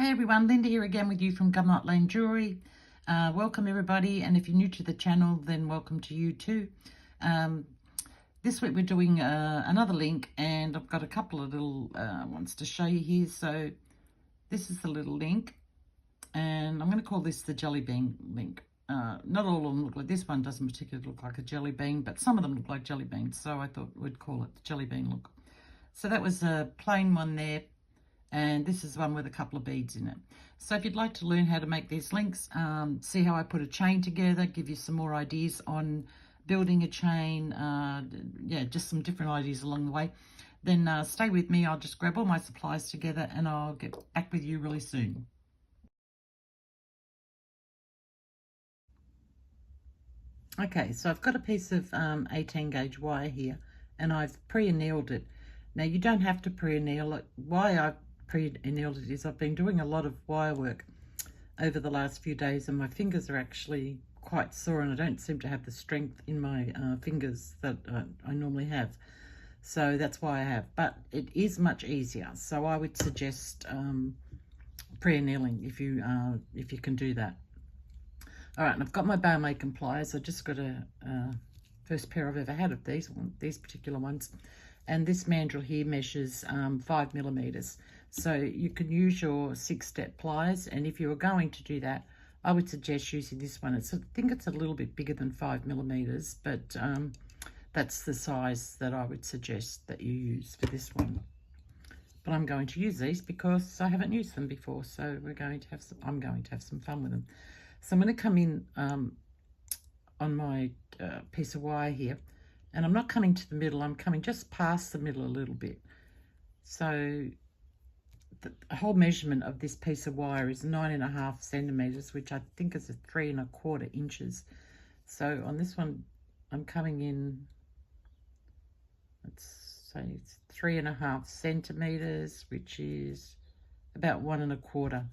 Hey everyone, Linda here again with you from Gumnut Lane Jewellery. Welcome everybody, and if you're new to the channel, then welcome to you too. This week we're doing another link, and I've got a couple of little ones to show you here. So this is the little link, and I'm going to call this the jelly bean link. Not all of them look like this one. Doesn't particularly look like a jelly bean, but some of them look like jelly beans, so I thought we'd call it the jelly bean look. So that was a plain one there. And this is one with a couple of beads in it. So if you'd like to learn how to make these links, see how I put a chain together, give you some more ideas on building a chain, yeah, just some different ideas along the way, then stay with me. I'll just grab all my supplies together and I'll get back with you really soon. Okay, so I've got a piece of 18 gauge wire here, and I've pre-annealed it. Now you don't have to pre-anneal it. Why I've pre-annealed it is I've been doing a lot of wire work over the last few days, and my fingers are actually quite sore, and I don't seem to have the strength in my fingers that I normally have. So that's why I have, but it is much easier. So I would suggest pre-annealing if you can do that. All right, and I've got my bar-making pliers. I just got a first pair I've ever had of these particular ones. And this mandrel here measures 5 millimeters. So you can use your 6-step pliers, and if you were going to do that, I would suggest using this one. I think it's a little bit bigger than 5 millimeters, but that's the size that I would suggest that you use for this one. But I'm going to use these because I haven't used them before, so I'm going to have some fun with them. So I'm going to come in on my piece of wire here, and I'm not coming to the middle, I'm coming just past the middle a little bit. So the whole measurement of this piece of wire is 9.5 centimeters, which I think is 3¼ inches. So on this one, I'm coming in, let's say it's 3.5 centimeters, which is about 1¼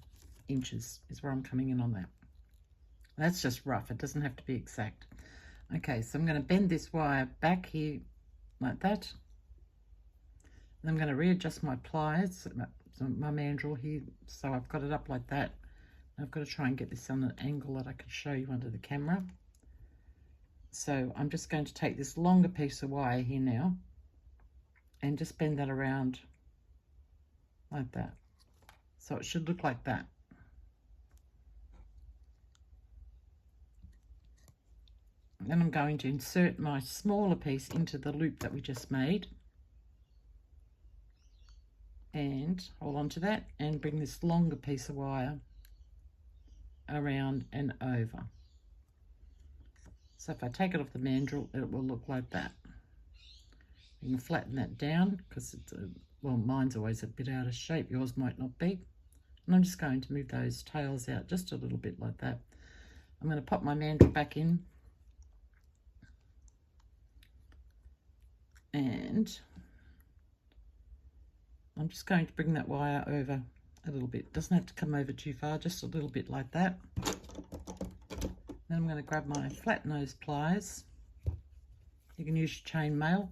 inches is where I'm coming in on that. That's just rough, it doesn't have to be exact. Okay, so I'm going to bend this wire back here like that. And I'm going to readjust my pliers, my mandrel here, so I've got it up like that. I've got to try and get this on an angle that I can show you under the camera. So I'm just going to take this longer piece of wire here now and just bend that around like that. So it should look like that. Then I'm going to insert my smaller piece into the loop that we just made and hold on to that and bring this longer piece of wire around and over. So if I take it off the mandrel, it will look like that. You can flatten that down because it's well, mine's always a bit out of shape, yours might not be. And I'm just going to move those tails out just a little bit like that. I'm going to pop my mandrel back in. And I'm just going to bring that wire over a little bit. Doesn't have to come over too far, just a little bit like that. Then I'm going to grab my flat nose pliers. You can use your chain mail.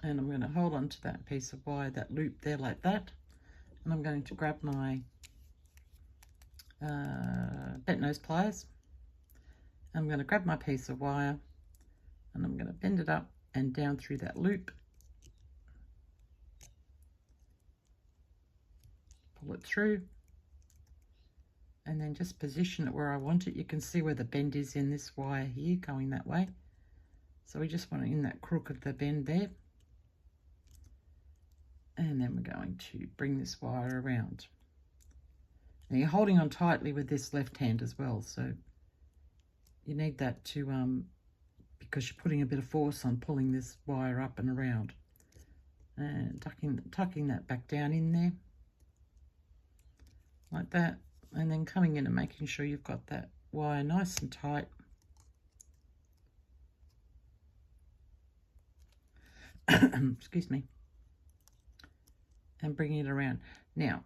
And I'm going to hold on to that piece of wire, that loop there like that. And I'm going to grab my bent nose pliers. I'm going to grab my piece of wire and I'm going to bend it up and down through that loop. Pull it through and then just position it where I want it. You can see where the bend is in this wire here going that way. So we just want it in that crook of the bend there. And then we're going to bring this wire around. Now you're holding on tightly with this left hand as well, so you need that to because you're putting a bit of force on pulling this wire up and around. And tucking that back down in there like that, and then coming in and making sure you've got that wire nice and tight. Excuse me. And bringing it around. Now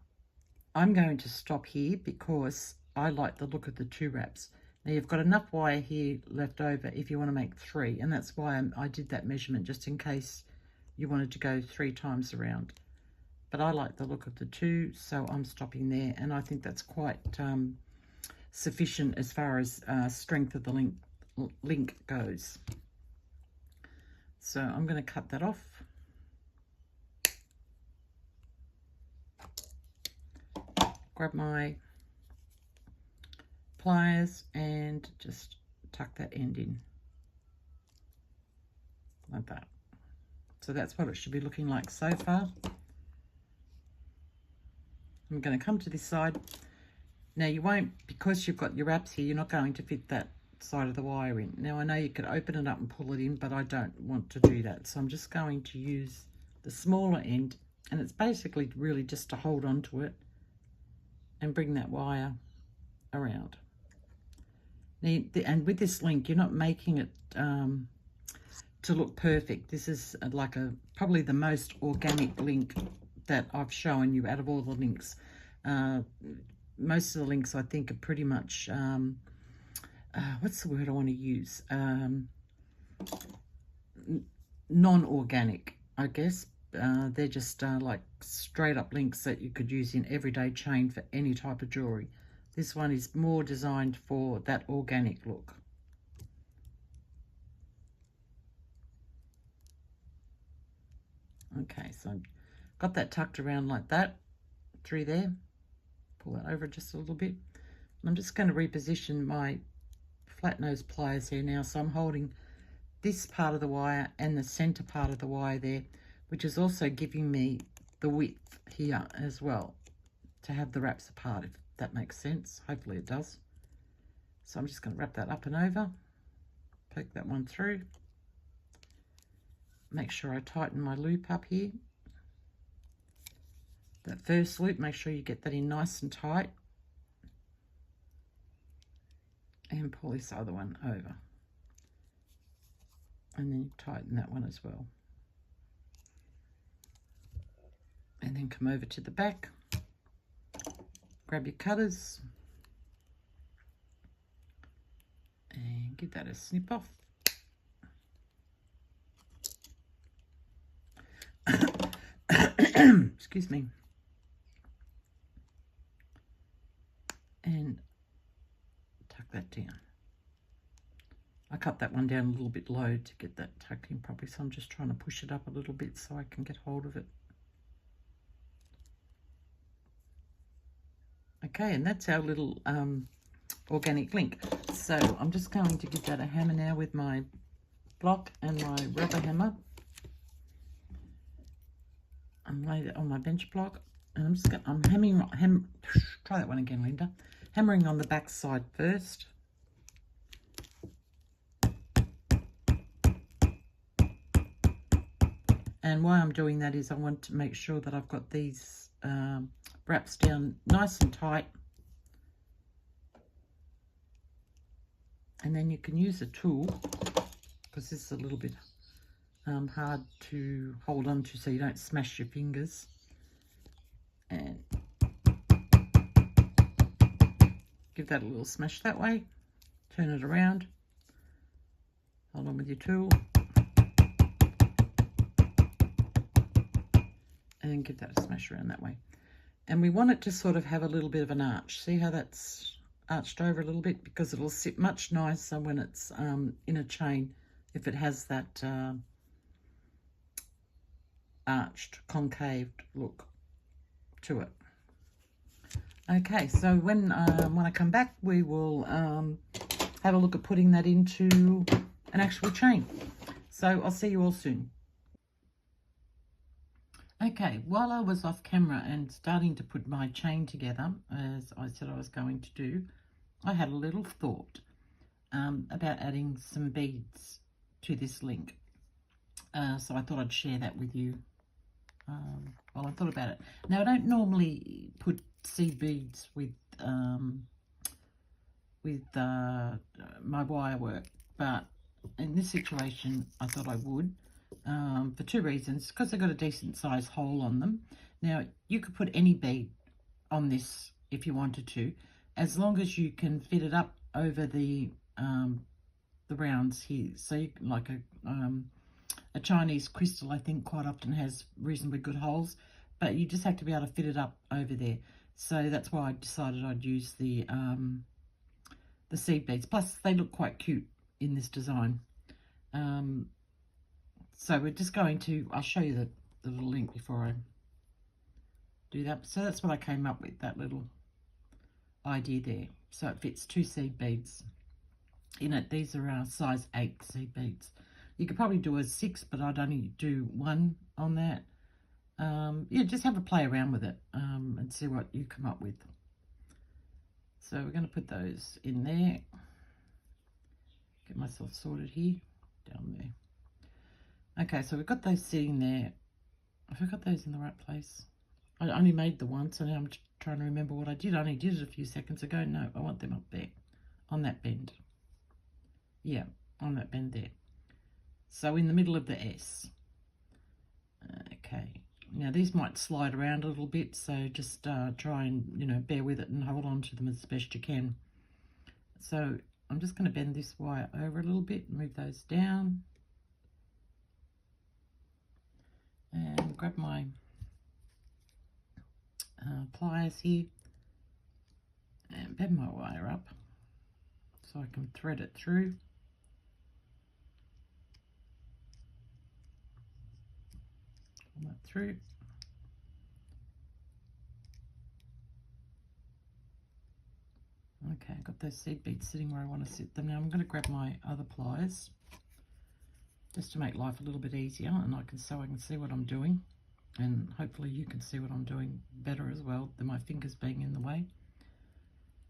I'm going to stop here because I like the look of the 2 wraps. Now you've got enough wire here left over if you want to make 3, and that's why I did that measurement, just in case you wanted to go 3 times around. but I like the look of the two, so I'm stopping there, and I think that's quite sufficient as far as strength of the link goes. So I'm going to cut that off. Grab my pliers and just tuck that end in like that. So that's what it should be looking like so far. I'm going to come to this side. Now you won't, because you've got your wraps here, you're not going to fit that side of the wire in. Now I know you could open it up and pull it in, but I don't want to do that. So I'm just going to use the smaller end, and it's basically really just to hold on to it and bring that wire around. Now, and with this link, you're not making it to look perfect. This is like probably the most organic link that I've shown you out of all the links. Most of the links I think are pretty much, what's the word I want to use? Non-organic, I guess. They're just like straight up links that you could use in everyday chain for any type of jewelry. This one is more designed for that organic look. Okay, so I've got that tucked around like that through there. Pull that over just a little bit. I'm just going to reposition my flat nose pliers here now. So I'm holding this part of the wire and the center part of the wire there, which is also giving me the width here as well to have the wraps apart, if that makes sense. Hopefully it does. So I'm just going to wrap that up and over, poke that one through. Make sure I tighten my loop up here. That first loop, make sure you get that in nice and tight. And pull this other one over. And then tighten that one as well. And then come over to the back. Grab your cutters. And give that a snip off. Excuse me. And tuck that down. I cut that one down a little bit low to get that tucked in properly, so I'm just trying to push it up a little bit so I can get hold of it. Okay, and that's our little organic link. So I'm just going to give that a hammer now with my block and my rubber hammer. I'm laid it on my bench block, and I'm just going. Try that one again, Linda. Hammering on the back side first. And why I'm doing that is I want to make sure that I've got these wraps down nice and tight. And then you can use a tool, because this is a little bit hard to hold on to so you don't smash your fingers. And give that a little smash that way. Turn it around. Hold on with your tool. And give that a smash around that way. And we want it to sort of have a little bit of an arch. See how that's arched over a little bit? Because it'll sit much nicer when it's in a chain if it has that arched, concaved look to it. Okay, so when I come back, we will have a look at putting that into an actual chain. So I'll see you all soon. Okay, while I was off camera and starting to put my chain together, as I said I was going to do, I had a little thought about adding some beads to this link. So I thought I'd share that with you while I thought about it. Now, I don't normally put seed beads with my wire work, but in this situation, I thought I would. For two reasons. Because they've got a decent size hole on them. Now, you could put any bead on this if you wanted to, as long as you can fit it up over the rounds here. So you can, like a Chinese crystal, I think quite often has reasonably good holes, but you just have to be able to fit it up over there. So that's why I decided I'd use the seed beads. Plus, they look quite cute in this design. So we're just going to, I'll show you the little link before I do that. So that's what I came up with, that little idea there. So it fits 2 seed beads in it. These are size 8 seed beads. You could probably do a 6, but I'd only do 1 on that. Yeah, just have a play around with it and see what you come up with. So we're going to put those in there. Get myself sorted here, down there. Okay, so we've got those sitting there. Have I got those in the right place? I only made the one, so now I'm trying to remember what I did. I only did it a few seconds ago. No, I want them up there, on that bend. Yeah, on that bend there. So in the middle of the S. Okay, now these might slide around a little bit, so just try and, you know, bear with it and hold on to them as best you can. So I'm just going to bend this wire over a little bit, move those down. And grab my pliers here and bend my wire up so I can thread it through. Pull that through. Okay, I've got those seed beads sitting where I want to sit them. Now I'm going to grab my other pliers just to make life a little bit easier, and I can see what I'm doing, and hopefully you can see what I'm doing better as well than my fingers being in the way.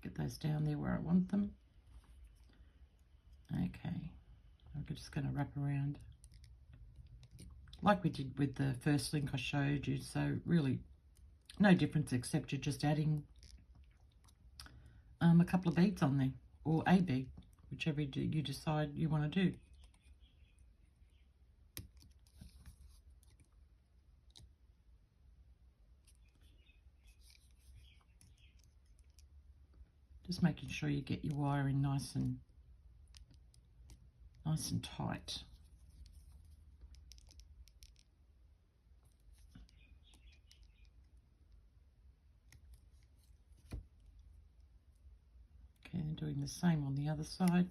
Get those down there where I want them. Okay, I'm just going to wrap around like we did with the first link I showed you. So really no difference, except you're just adding a couple of beads on there, or a bead, whichever you decide you want to do. Just making sure you get your wiring nice and tight. Okay, and doing the same on the other side.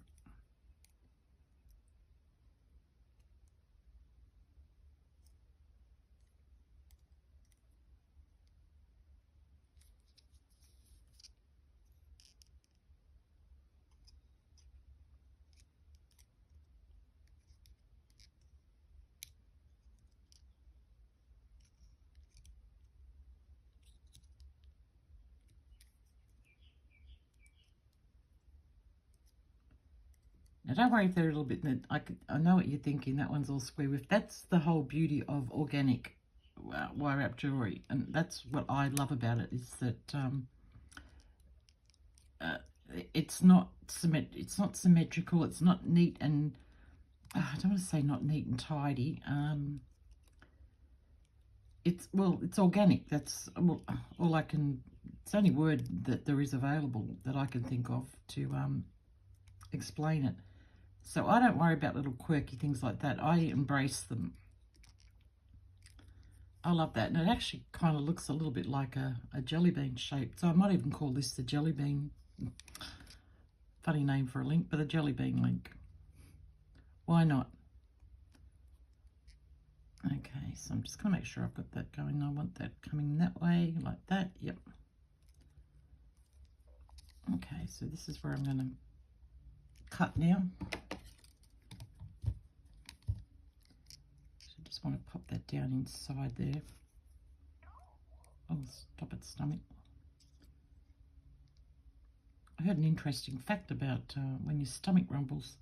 Now don't worry if they're a little bit, I know what you're thinking, that one's all square width. That's the whole beauty of organic wire wrap jewellery, and that's what I love about it, is that it's not symmetrical, it's not neat and, I don't want to say not neat and tidy, it's organic. That's all I can, it's the only word that there is available that I can think of to explain it. So I don't worry about little quirky things like that. I embrace them. I love that. And it actually kind of looks a little bit like a jelly bean shape. So I might even call this the jelly bean. Funny name for a link, but a jelly bean link. Why not? Okay, so I'm just going to make sure I've got that going. I want that coming that way, like that. Yep. Okay, so this is where I'm going to cut now. So just want to pop that down inside there. Oh, stop its stomach. I heard an interesting fact about when your stomach rumbles,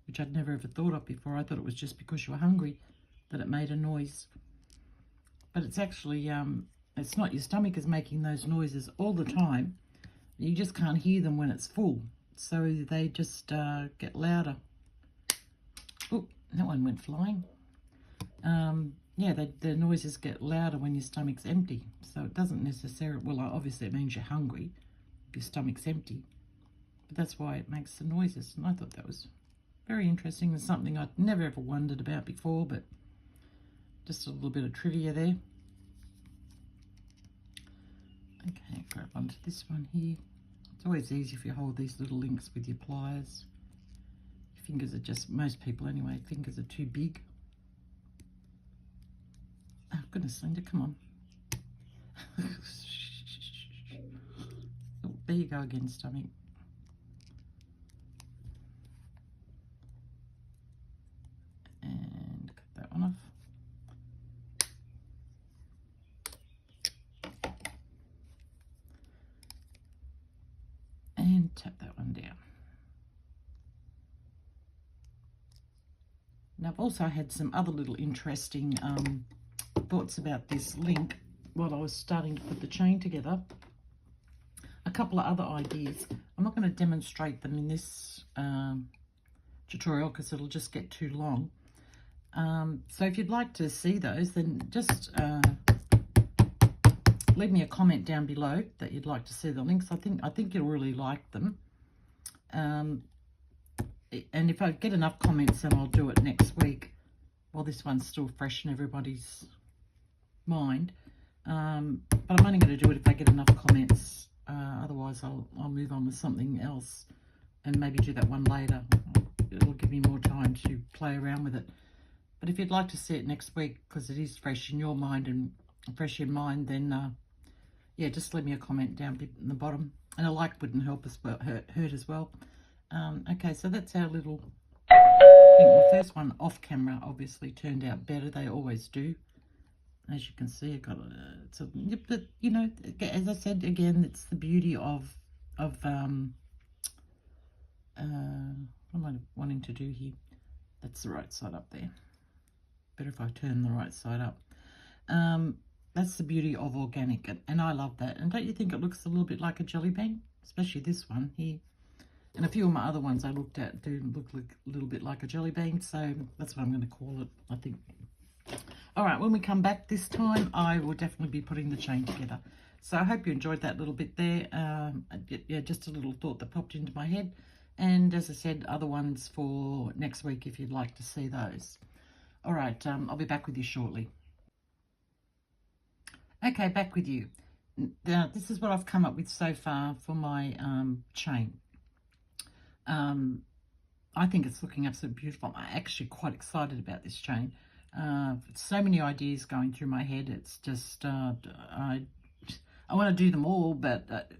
which I'd never ever thought of before. I thought it was just because you were hungry that it made a noise. But it's actually, it's not. Your stomach is making those noises all the time. You just can't hear them when it's full. So they just get louder. Oh, that one went flying. Yeah, the noises get louder when your stomach's empty. So it doesn't necessarily, well, obviously it means you're hungry if your stomach's empty. But that's why it makes the noises. And I thought that was very interesting. It's something I'd never ever wondered about before, but just a little bit of trivia there. Okay, grab onto this one here. It's always easy if you hold these little links with your pliers. Your fingers are just, most people anyway, fingers are too big. Oh goodness, Linda, come on. Oh, there you go again, stomach. And cut that one off. And tap that one down. Now I've also had some other little interesting thoughts about this link while I was starting to put the chain together. A couple of other ideas. I'm not going to demonstrate them in this tutorial because it'll just get too long. So if you'd like to see those, then just leave me a comment down below that you'd like to see the links. I think you'll really like them. And if I get enough comments, then I'll do it next week while this one's still fresh in everybody's mind. But I'm only going to do it if I get enough comments. Otherwise, I'll move on with something else and maybe do that one later. It'll give me more time to play around with it. But if you'd like to see it next week, because it is fresh in your mind and fresh in mine, then yeah, just leave me a comment down in the bottom. And a like wouldn't help us, but hurt as well. Okay, so that's our little, I think the first one off camera obviously turned out better. They always do. As you can see, I've got but you know, as I said again, it's the beauty of what am I wanting to do here? That's the right side up there. Better if I turn the right side up. That's the beauty of organic, and I love that. And don't you think it looks a little bit like a jelly bean? Especially this one here. And a few of my other ones I looked at do look like a little bit like a jelly bean, so that's what I'm going to call it, I think. All right, when we come back this time, I will definitely be putting the chain together. So I hope you enjoyed that little bit there. Yeah, just a little thought that popped into my head. And as I said, other ones for next week if you'd like to see those. All right, I'll be back with you shortly. Okay, back with you. Now, this is what I've come up with so far for my chain. I think it's looking absolutely beautiful. I'm actually quite excited about this chain. So many ideas going through my head. It's just I want to do them all, but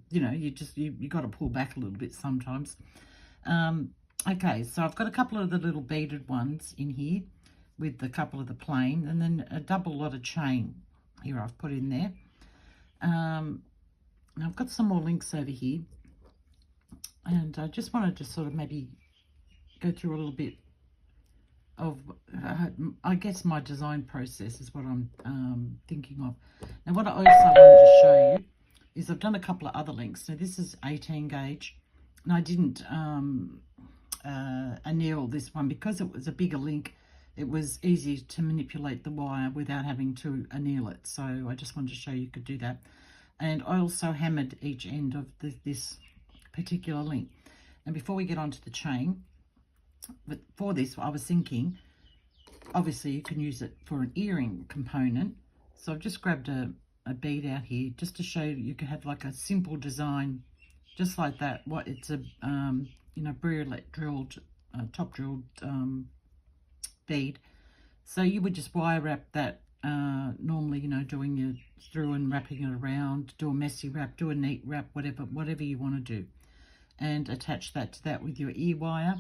you know, you got to pull back a little bit sometimes. Okay, so I've got a couple of the little beaded ones in here with a couple of the plain, and then a double lot of chain here I've put in there. Now I've got some more links over here, and I just wanted to sort of maybe go through a little bit of I guess my design process is what I'm thinking of. Now what I also wanted to show you is I've done a couple of other links. Now this is 18 gauge, and I didn't anneal this one because it was a bigger link. It was easy to manipulate the wire without having to anneal it, so I just wanted to show you could do that. And I also hammered each end of this particular link. And before we get onto the chain, but for this, I was thinking, obviously you can use it for an earring component. So I've just grabbed a bead out here just to show you can have like a simple design, just like that. What it's a, you know, briolet drilled, top drilled bead. So you would just wire wrap that normally, you know, doing your through and wrapping it around, do a messy wrap, do a neat wrap, whatever you want to do, and attach that to that with your ear wire.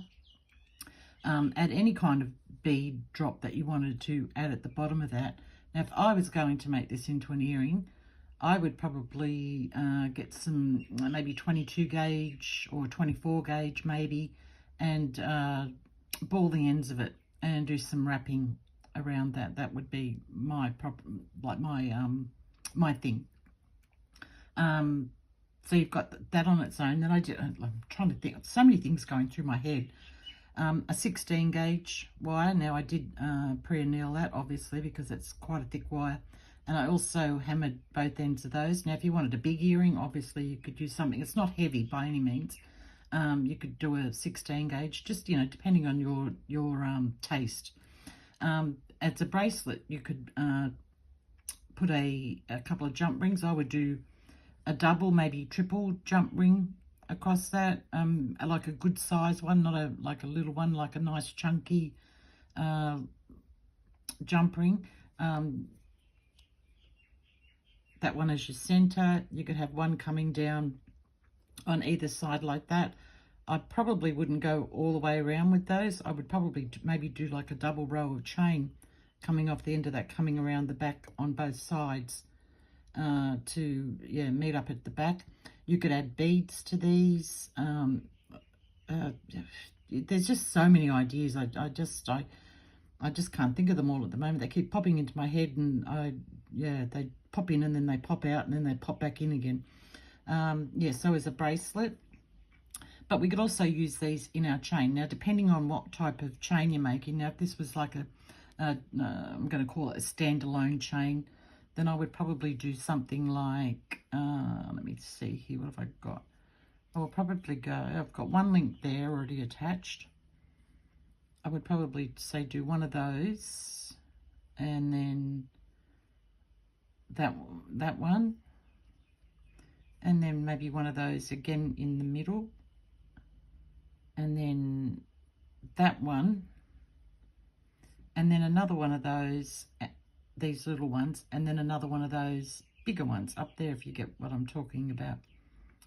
Add any kind of bead drop that you wanted to add at the bottom of that. Now, if I was going to make this into an earring, I would probably get some maybe 22 gauge or 24 gauge maybe, and ball the ends of it and do some wrapping around that. That would be my my thing. So you've got that on its own. Then I'm trying to think, so many things going through my head. A 16 gauge wire. Now I did pre-anneal that obviously because it's quite a thick wire, and I also hammered both ends of those. Now if you wanted a big earring, obviously you could use something, it's not heavy by any means. You could do a 16 gauge, just, you know, depending on your taste. As a bracelet, you could put a couple of jump rings. I would do a double, maybe triple jump ring across that, like a good size one, not like a little one, like a nice chunky jump ring. That one is your center. You could have one coming down on either side like that. I probably wouldn't go all the way around with those. I would probably maybe do like a double row of chain coming off the end of that, coming around the back on both sides to meet up at the back. You could add beads to these. There's just so many ideas. I just can't think of them all at the moment. They keep popping into my head, and they pop in and then they pop out and then they pop back in again. So is a bracelet. But we could also use these in our chain. Now, depending on what type of chain you're making, now if this was like I'm going to call it a standalone chain, then I would probably do something like, let me see here, what have I got? I will probably go, I've got one link there already attached. I would probably say do one of those, and then that one, and then maybe one of those again in the middle, and then that one, and then another one of those, these little ones, and then another one of those bigger ones up there, if you get what I'm talking about,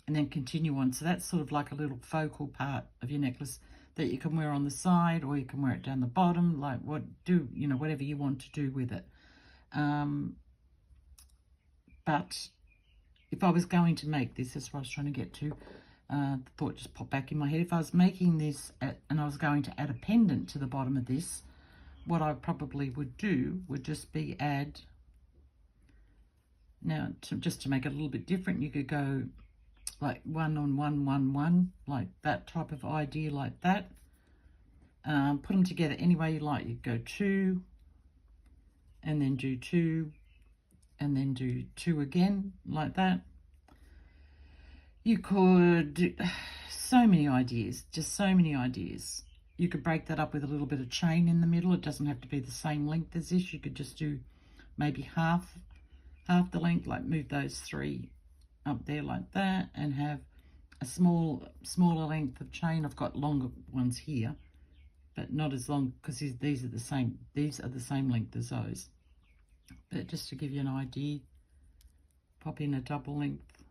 and then continue on. So that's sort of like a little focal part of your necklace that you can wear on the side, or you can wear it down the bottom, like whatever you want to do with it. But if I was going to make this, that's what I was trying to get to, the thought just popped back in my head. If I was making this and I was going to add a pendant to the bottom of this, what I probably would do would just be add, now just to make it a little bit different, you could go like 1 on 1, 1, 1, like that type of idea, like that. Put them together any way you like. You go 2, and then do 2, and then do 2 again, like that. You could do so many ideas, just so many ideas. You could break that up with a little bit of chain in the middle. It doesn't have to be the same length as this. You could just do maybe half the length, like move those 3 up there like that, and have a smaller length of chain. I've got longer ones here, but not as long, because these are the same length as those. But just to give you an idea, pop in a double length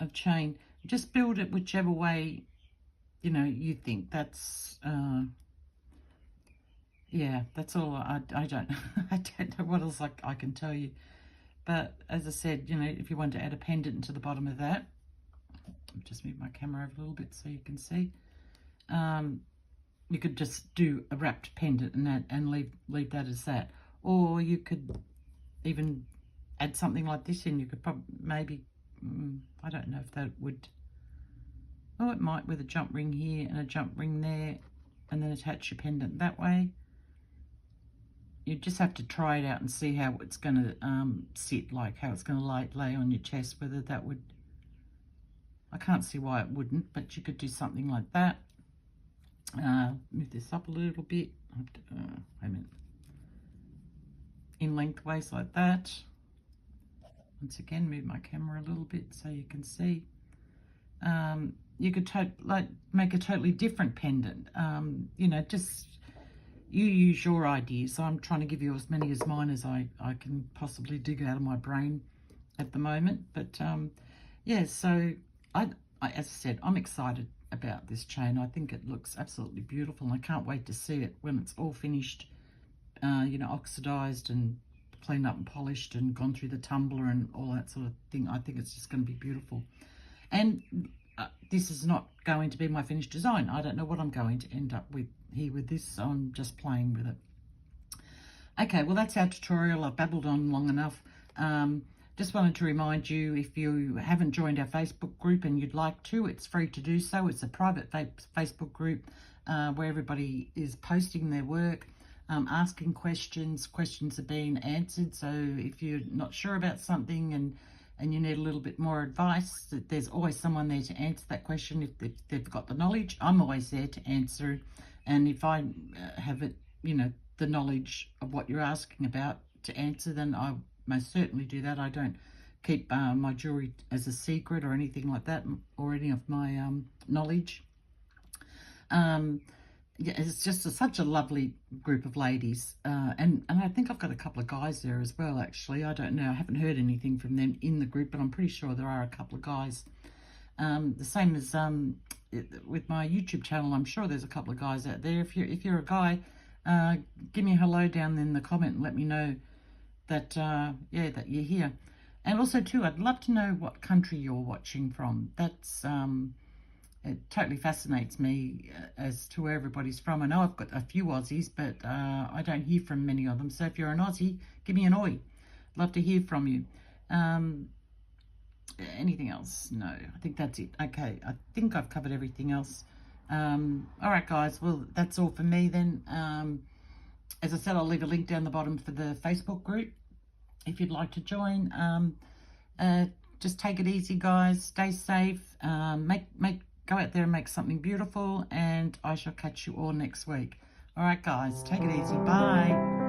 of chain. Just build it whichever way you think. That's that's all. I don't I don't know what else I can tell you. But as I said, if you want to add a pendant to the bottom of that, I'll just move my camera over a little bit so you can see. You could just do a wrapped pendant and leave that as that. Or you could even add something like this in. You could probably maybe, I don't know if that would, oh, it might, with a jump ring here and a jump ring there, and then attach your pendant that way. You just have to try it out and see how it's going to sit, like how it's going to lay on your chest, whether that would, I can't see why it wouldn't, but you could do something like that. Move this up a little bit, wait a minute, in lengthways like that. Once again, move my camera a little bit so you can see. You could make a totally different pendant. Just you use your ideas. So I'm trying to give you as many as mine as I can possibly dig out of my brain at the moment. But so as I said, I'm excited about this chain. I think it looks absolutely beautiful, and I can't wait to see it when it's all finished, oxidized and cleaned up and polished and gone through the tumbler and all that sort of thing. I think it's just going to be beautiful. And this is not going to be my finished design. I don't know what I'm going to end up with here with this, so I'm just playing with it. Okay, well, that's our tutorial. I've babbled on long enough. Just wanted to remind you, if you haven't joined our Facebook group and you'd like to, it's free to do so. It's a private Facebook group where everybody is posting their work, asking questions. Questions are being answered. So if you're not sure about something and you need a little bit more advice, there's always someone there to answer that question. If they've got the knowledge, I'm always there to answer. And if I have it, the knowledge of what you're asking about, to answer, then I most certainly do that. I don't keep my jewelry as a secret or anything like that, or any of my knowledge. Yeah, it's just such a lovely group of ladies, and I think I've got a couple of guys there as well. Actually, I don't know. I haven't heard anything from them in the group, but I'm pretty sure there are a couple of guys. The same as with my YouTube channel. I'm sure there's a couple of guys out there. If you're a guy, give me a hello down in the comment and let me know that yeah, that you're here. And also too, I'd love to know what country you're watching from. That's it totally fascinates me as to where everybody's from. I know I've got a few Aussies, but I don't hear from many of them. So if you're an Aussie, give me an oi. Love to hear from you. Anything else? No, I think that's it. Okay, I think I've covered everything else. All right, guys. Well, that's all for me then. As I said, I'll leave a link down the bottom for the Facebook group if you'd like to join. Just take it easy, guys. Stay safe. Go out there and make something beautiful, and I shall catch you all next week. All right, guys, take it easy. Bye.